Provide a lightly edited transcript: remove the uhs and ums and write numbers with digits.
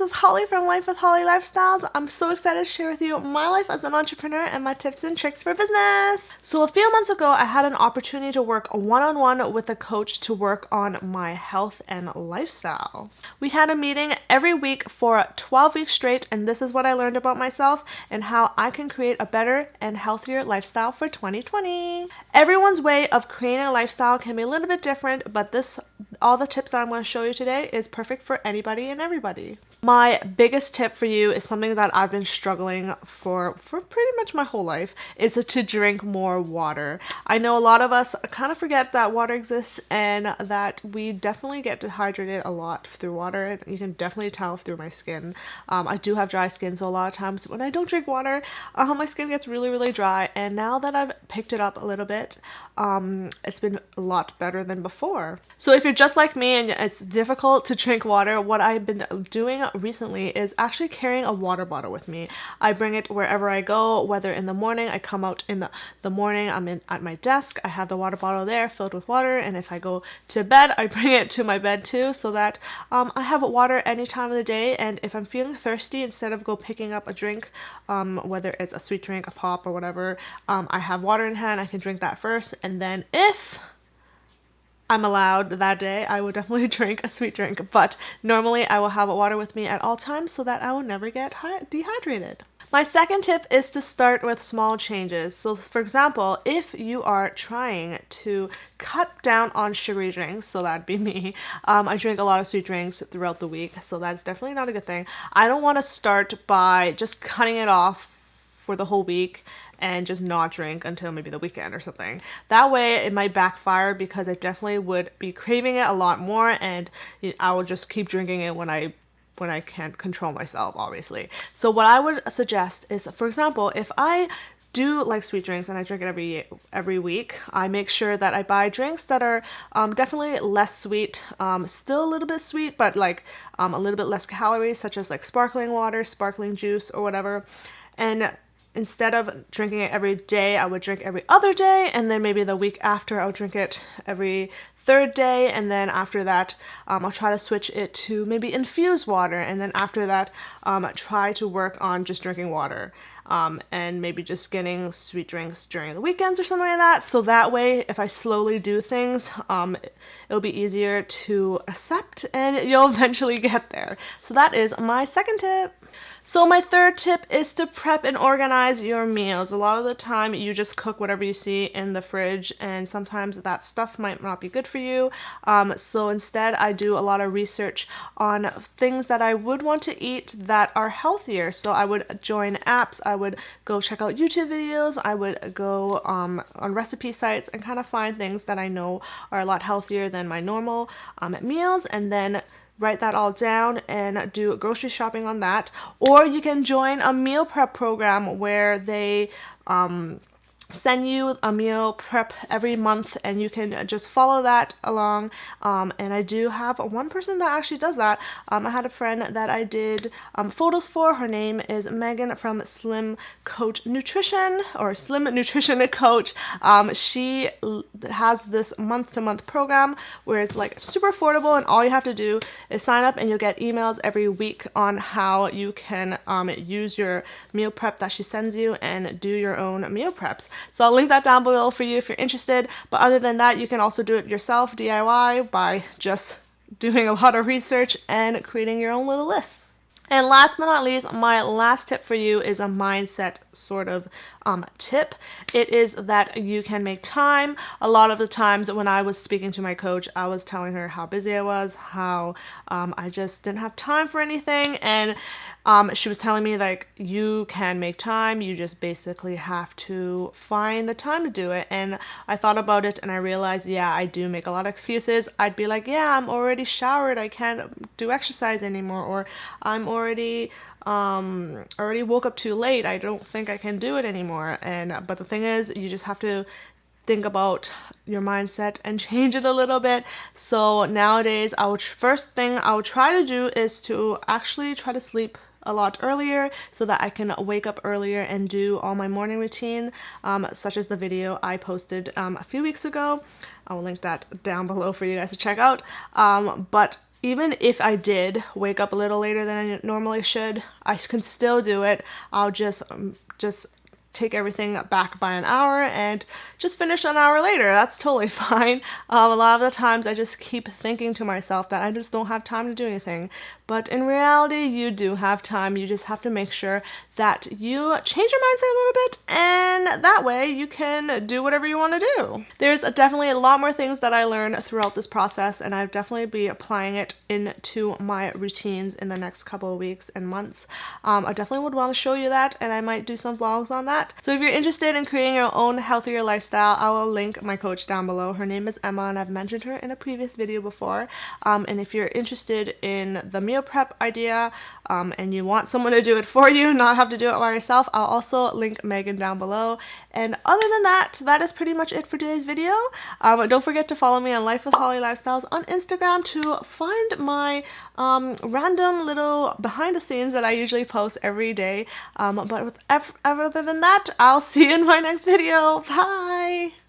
this is Holly from Life with Holly Lifestyles. I'm so excited to share with you my life as an entrepreneur and my tips and tricks for business. So a few months ago, I had an opportunity to work one-on-one with a coach to work on my health and lifestyle. We had a meeting every week for 12 weeks straight, and this is what I learned about myself and how I can create a better and healthier lifestyle for 2020. Everyone's way of creating a lifestyle can be a little bit different, but all the tips that I'm going to show you today is perfect for anybody and everybody. My biggest tip for you is something that I've been struggling for pretty much my whole life, is to drink more water. I know a lot of us kind of forget that water exists and that we definitely get dehydrated a lot through water. You can definitely tell through my skin. I do have dry skin, so a lot of times when I don't drink water, my skin gets really, really dry. And now that I've picked it up a little bit, it's been a lot better than before. So if you're just like me and it's difficult to drink water, what I've been doing recently is actually carrying a water bottle with me. I bring it wherever I go, whether in the morning, I come out in the morning, at my desk, I have the water bottle there filled with water, and if I go to bed, I bring it to my bed too, so that I have water any time of the day. And if I'm feeling thirsty, instead of picking up a drink, whether it's a sweet drink, a pop, or whatever, I have water in hand, I can drink that first, and then if I'm allowed that day, I will definitely drink a sweet drink, but normally I will have water with me at all times so that I will never get dehydrated. My second tip is to start with small changes. So for example, if you are trying to cut down on sugary drinks, so that'd be me, I drink a lot of sweet drinks throughout the week, so that's definitely not a good thing. I don't want to start by just cutting it off for the whole week and just not drink until maybe the weekend or something. That way it might backfire, because I definitely would be craving it a lot more, and I will just keep drinking it when I can't control myself, obviously. So what I would suggest is, for example, if I do like sweet drinks and I drink it every week, I make sure that I buy drinks that are definitely less sweet, still a little bit sweet, but like a little bit less calories, such as like sparkling water, sparkling juice, or whatever. And instead of drinking it every day, I would drink every other day, and then maybe the week after I'll drink it every third day, and then after that I'll try to switch it to maybe infused water, and then after that try to work on just drinking water, and maybe just getting sweet drinks during the weekends or something like that. So that way, if I slowly do things, it'll be easier to accept and you'll eventually get there. So that is my second tip. So my third tip is to prep and organize your meals. A lot of the time you just cook whatever you see in the fridge, and sometimes that stuff might not be good for you. So instead I do a lot of research on things that I would want to eat that are healthier. So I would join apps, I would go check out YouTube videos, I would go on recipe sites and kind of find things that I know are a lot healthier than my normal meals, and then write that all down and do grocery shopping on that. Or you can join a meal prep program where they send you a meal prep every month, and you can just follow that along. And I do have one person that actually does that. I had a friend that I did photos for. Her name is Megan from Slim Coach Nutrition, or Slim Nutrition Coach. She has this month-to-month program where it's like super affordable, and all you have to do is sign up and you'll get emails every week on how you can use your meal prep that she sends you and do your own meal preps. So I'll link that down below for you if you're interested. But other than that, you can also do it yourself, DIY, by just doing a lot of research and creating your own little lists. And last but not least, my last tip for you is a mindset sort of tip. It is that you can make time. A lot of the times when I was speaking to my coach, I was telling her how busy I was, how I just didn't have time for anything, and she was telling me, like, you can make time, you just basically have to find the time to do it. And I thought about it and I realized, yeah, I do make a lot of excuses. I'd be like, yeah, I'm already showered, I can't do exercise anymore, or I'm already woke up too late, I don't think I can do it anymore. But the thing is, you just have to think about your mindset and change it a little bit. So nowadays, first thing I would try to do is to actually try to sleep a lot earlier so that I can wake up earlier and do all my morning routine, such as the video I posted a few weeks ago. I will link that down below for you guys to check out. But even if I did wake up a little later than I normally should, I can still do it. I'll just take everything back by an hour and just finish an hour later. That's totally fine. A lot of the times I just keep thinking to myself that I just don't have time to do anything. But in reality, you do have time. You just have to make sure that you change your mindset a little bit, and that way you can do whatever you want to do. There's definitely a lot more things that I learned throughout this process, and I'll definitely be applying it into my routines in the next couple of weeks and months. I definitely would want to show you that, and I might do some vlogs on that. So if you're interested in creating your own healthier lifestyle, I will link my coach down below. Her name is Emma, and I've mentioned her in a previous video before. And if you're interested in the meal prep idea, and you want someone to do it for you, not have to do it by yourself, I'll also link Megan down below. And other than that, that is pretty much it for today's video. Don't forget to follow me on Life with Holly Lifestyles on Instagram to find my random little behind the scenes that I usually post every day. But other than that, I'll see you in my next video. Bye!